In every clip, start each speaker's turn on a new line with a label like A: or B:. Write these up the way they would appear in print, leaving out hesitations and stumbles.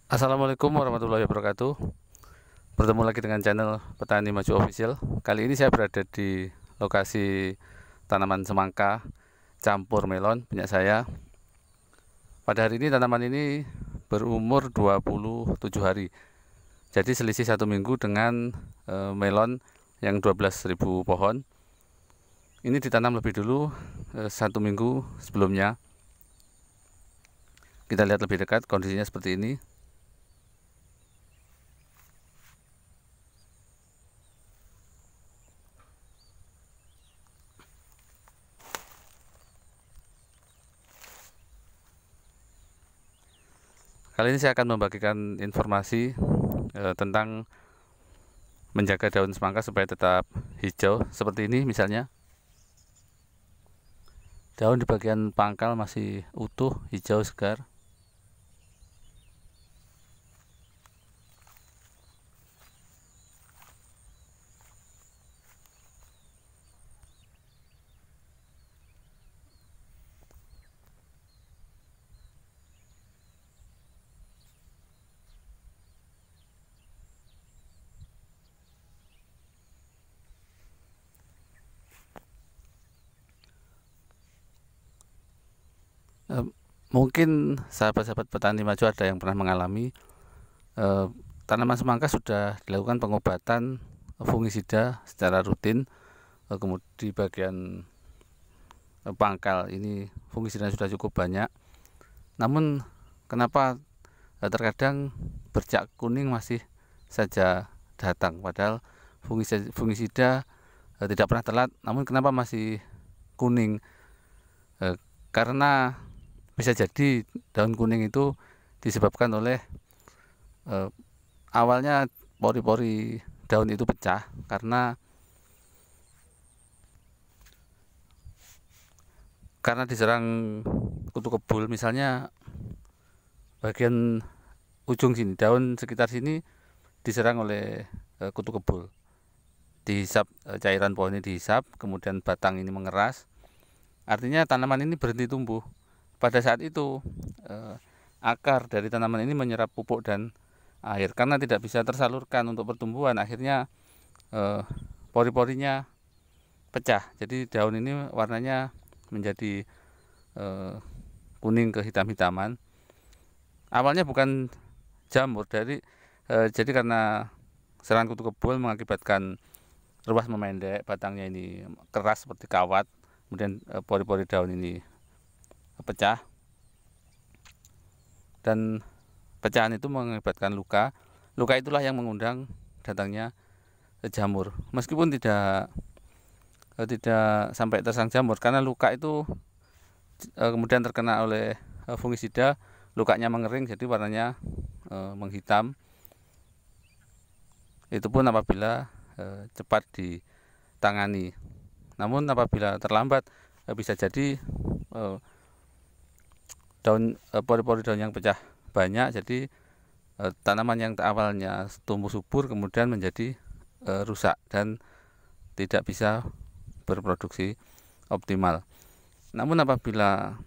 A: Assalamualaikum warahmatullahi wabarakatuh. Bertemu lagi dengan channel Petani Maju Official. Kali ini saya berada di lokasi tanaman semangka campur melon punya saya. Pada hari ini tanaman ini berumur 27 hari. Jadi selisih 1 minggu dengan melon yang 12.000 pohon. Ini ditanam lebih dulu 1 minggu sebelumnya. Kita lihat lebih dekat, kondisinya seperti ini. Kali ini saya akan membagikan informasi tentang menjaga daun semangka supaya tetap hijau seperti ini. Misalnya daun di bagian pangkal masih utuh, hijau segar. Mungkin sahabat-sahabat petani maju ada yang pernah mengalami tanaman semangka sudah dilakukan pengobatan fungisida secara rutin, kemudian di bagian pangkal ini fungisida sudah cukup banyak, namun kenapa terkadang bercak kuning masih saja datang, padahal fungisida tidak pernah telat, namun kenapa masih kuning? Karena bisa jadi daun kuning itu disebabkan oleh awalnya pori-pori daun itu pecah karena diserang kutu kebul. Misalnya bagian ujung sini, daun sekitar sini diserang oleh kutu kebul, dihisap, cairan pohon ini dihisap, kemudian batang ini mengeras, artinya tanaman ini berhenti tumbuh. Pada saat itu akar dari tanaman ini menyerap pupuk dan air. Karena tidak bisa tersalurkan untuk pertumbuhan, akhirnya pori-porinya pecah. Jadi daun ini warnanya menjadi kuning ke hitam-hitaman. Awalnya bukan jamur, jadi karena serangan kutu kebul mengakibatkan ruas memendek, batangnya ini keras seperti kawat, kemudian pori-pori daun ini pecah, dan pecahan itu mengakibatkan luka. Luka itulah yang mengundang datangnya jamur, meskipun tidak sampai terserang jamur, karena luka itu kemudian terkena oleh fungisida, lukanya mengering, jadi warnanya menghitam. Itu pun apabila cepat ditangani. Namun apabila terlambat, bisa jadi pori-pori daun yang pecah banyak, jadi tanaman yang awalnya tumbuh subur kemudian menjadi rusak dan tidak bisa berproduksi optimal. Namun apabila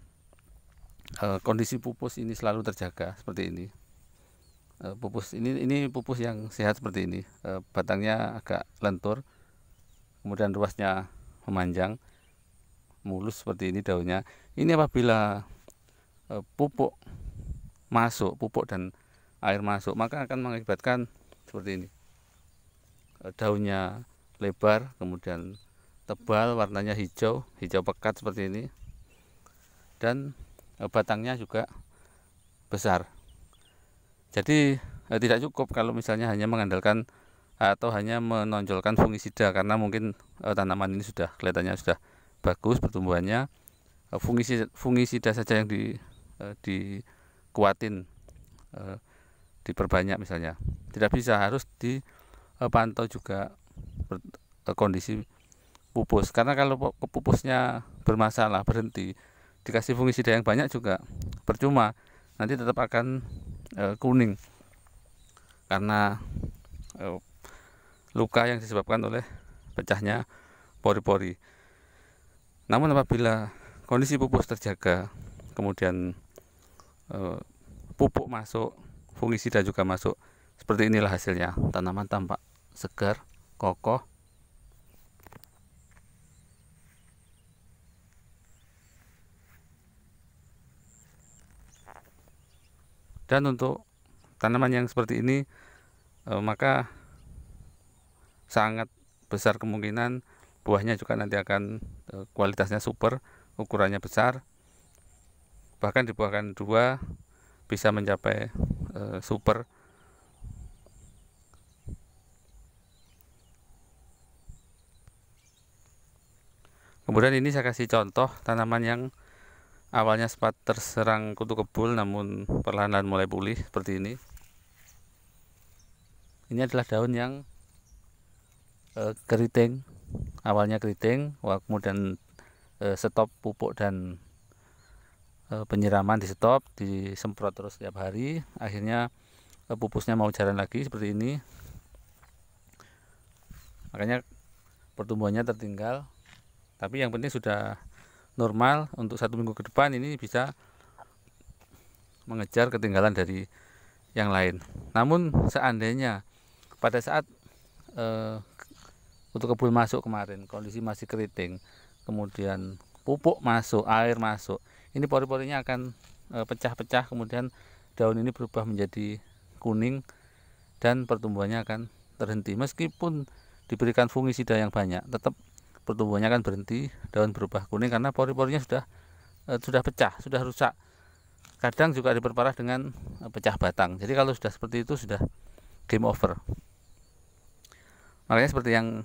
A: kondisi pupus ini selalu terjaga seperti ini, pupus ini pupus yang sehat seperti ini, batangnya agak lentur, kemudian ruasnya memanjang, mulus seperti ini daunnya. Ini apabila pupuk dan air masuk, maka akan mengakibatkan seperti ini, daunnya lebar, kemudian tebal, warnanya hijau pekat seperti ini, dan batangnya juga besar. Jadi tidak cukup kalau misalnya hanya mengandalkan atau hanya menonjolkan fungisida, karena mungkin tanaman ini sudah kelihatannya sudah bagus pertumbuhannya, fungisida saja yang dikuatin, diperbanyak misalnya, tidak bisa, harus dipantau juga kondisi pupus. Karena kalau pupusnya bermasalah, berhenti, dikasih fungisida yang banyak juga percuma, nanti tetap akan kuning karena luka yang disebabkan oleh pecahnya pori-pori. Namun apabila kondisi pupus terjaga, kemudian pupuk masuk, fungisida juga masuk. Seperti inilah hasilnya. Tanaman tampak segar, kokoh. Dan untuk tanaman yang seperti ini maka sangat besar kemungkinan buahnya juga nanti akan kualitasnya super, ukurannya besar, bahkan dibuahkan 2 bisa mencapai super. Kemudian ini saya kasih contoh tanaman yang awalnya sempat terserang kutu kebul namun perlahan-lahan mulai pulih seperti ini. Ini adalah daun yang keriting, awalnya keriting, kemudian stop pupuk dan penyiraman di stop, disemprot terus setiap hari, akhirnya pupusnya mau jalan lagi seperti ini. Makanya pertumbuhannya tertinggal, tapi yang penting sudah normal. Untuk 1 minggu ke depan ini bisa mengejar ketinggalan dari yang lain. Namun seandainya pada saat kutu kebul masuk kemarin, kondisi masih keriting, kemudian pupuk masuk, air masuk, ini pori-porinya akan pecah-pecah, kemudian daun ini berubah menjadi kuning dan pertumbuhannya akan terhenti. Meskipun diberikan fungisida yang banyak, tetap pertumbuhannya akan berhenti, daun berubah kuning karena pori-porinya sudah pecah, sudah rusak. Kadang juga diperparah dengan pecah batang. Jadi kalau sudah seperti itu sudah game over. Makanya seperti yang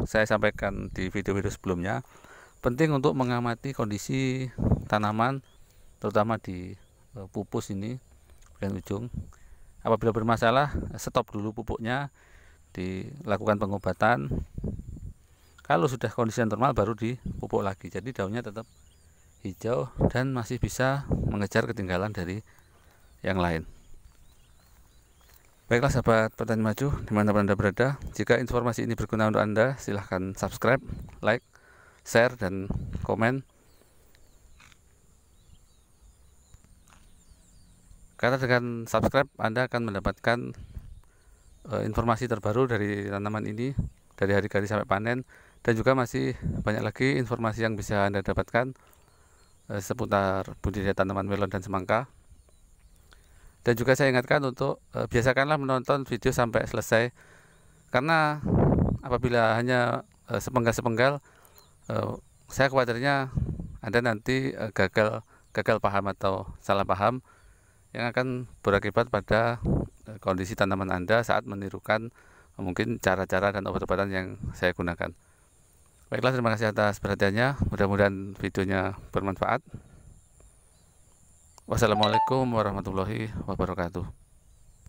A: saya sampaikan di video-video sebelumnya, penting untuk mengamati kondisi tanaman, terutama di pupus ini bagian ujung. Apabila bermasalah, stop dulu pupuknya, dilakukan pengobatan. Kalau sudah kondisi normal baru dipupuk lagi. Jadi daunnya tetap hijau dan masih bisa mengejar ketinggalan dari yang lain. Baiklah sahabat petani maju dimanapun Anda berada, jika informasi ini berguna untuk Anda, silahkan subscribe, like, share, dan komen. Karena dengan subscribe Anda akan mendapatkan informasi terbaru dari tanaman ini dari hari ke hari sampai panen, dan juga masih banyak lagi informasi yang bisa Anda dapatkan seputar budidaya tanaman melon dan semangka. Dan juga saya ingatkan untuk biasakanlah menonton video sampai selesai, karena apabila hanya sepenggal-sepenggal, saya khawatirnya Anda nanti gagal paham atau salah paham yang akan berakibat pada kondisi tanaman Anda saat menirukan mungkin cara-cara dan obat-obatan yang saya gunakan. Baiklah, terima kasih atas perhatiannya. Mudah-mudahan videonya bermanfaat. Wassalamualaikum warahmatullahi wabarakatuh.